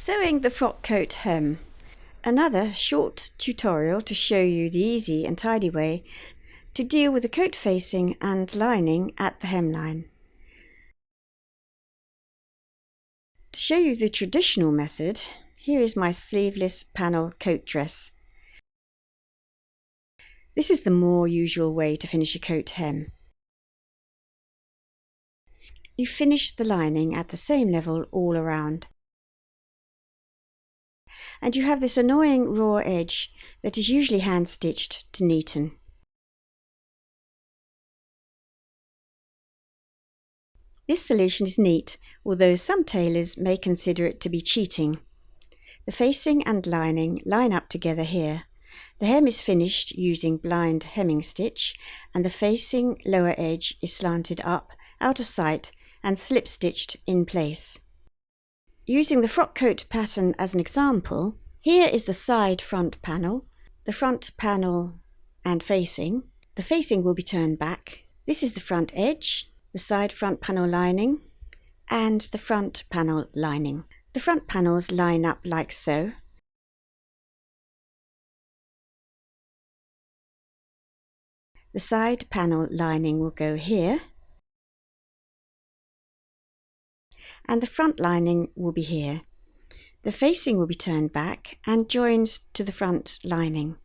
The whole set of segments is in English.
Sewing the frock coat hem. Another short tutorial to show you the easy and tidy way to deal with the coat facing and lining at the hemline. To show you the traditional method, here is my sleeveless panel coat dress. This is the more usual way to finish a coat hem. You finish the lining at the same level all around. And you have this annoying raw edge that is usually hand stitched to neaten. This solution is neat, although some tailors may consider it to be cheating. The facing and lining line up together here. The hem is finished using blind hemming stitch, and the facing lower edge is slanted up, out of sight, and slip stitched in place. Using the frock coat pattern as an example, here is the side front panel, the front panel and facing. The facing will be turned back. This is the front edge, the side front panel lining, and the front panel lining. The front panels line up like so. The side panel lining will go here, and the front lining will be here. The facing will be turned back and joined to the front lining.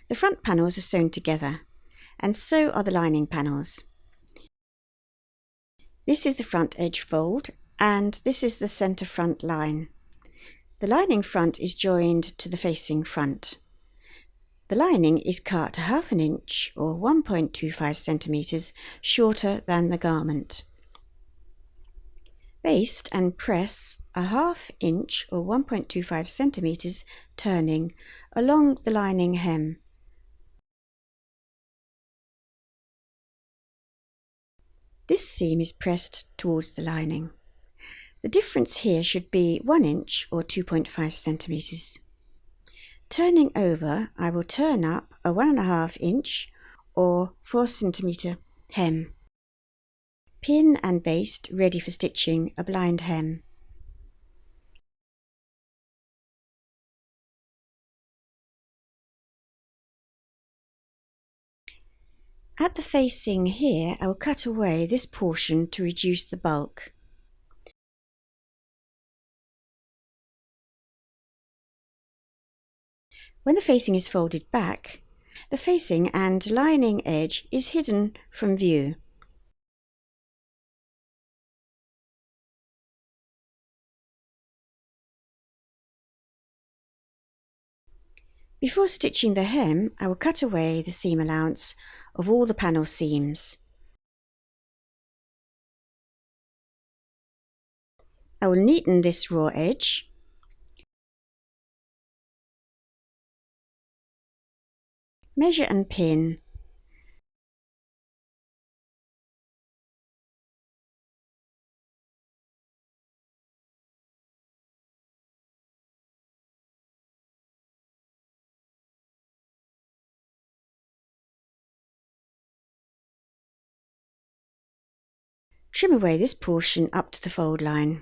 The front panels are sewn together, and so are the lining panels. This is the front edge fold, and this is the centre front line. The lining front is joined to the facing front. The lining is cut 1/2 inch or 1.25 centimeters shorter than the garment. Baste and press 1/2 inch or 1.25 centimeters turning along the lining hem. This seam is pressed towards the lining. The difference here should be 1 inch or 2.5 centimeters. Turning over, I will turn up a 1.5 inch or 4 centimeter hem. Pin and baste ready for stitching a blind hem. At the facing here, I will cut away this portion to reduce the bulk. When the facing is folded back, the facing and lining edge is hidden from view. Before stitching the hem, I will cut away the seam allowance of all the panel seams. I will neaten this raw edge. Measure and pin. Trim away this portion up to the fold line.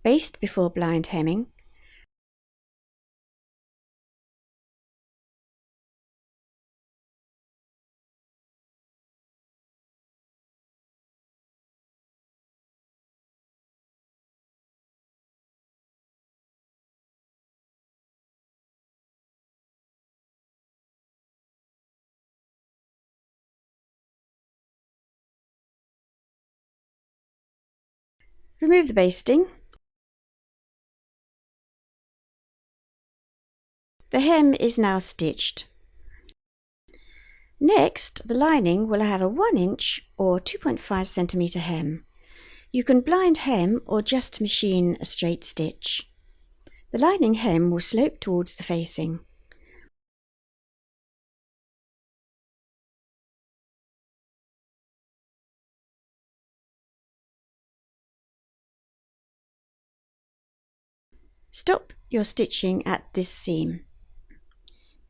Baste before blind hemming. Remove the basting. The hem is now stitched. Next, the lining will have a 1 inch or 2.5 centimeter hem. You can blind hem or just machine a straight stitch. The lining hem will slope towards the facing. Stop your stitching at this seam.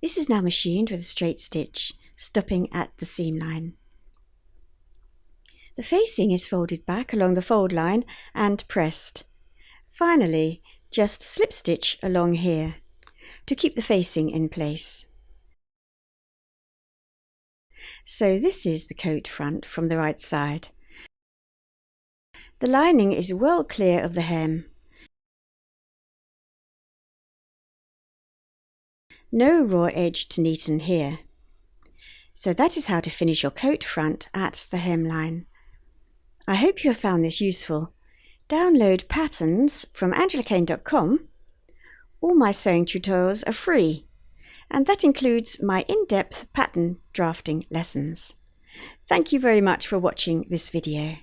This is now machined with a straight stitch, stopping at the seam line. The facing is folded back along the fold line and pressed. Finally, just slip stitch along here to keep the facing in place. So this is the coat front from the right side. The lining is well clear of the hem. No raw edge to neaten here. So that is how to finish your coat front at the hemline. I hope you have found this useful. Download patterns from AngelaCain.com. All my sewing tutorials are free, and that includes my in-depth pattern drafting lessons. Thank you very much for watching this video.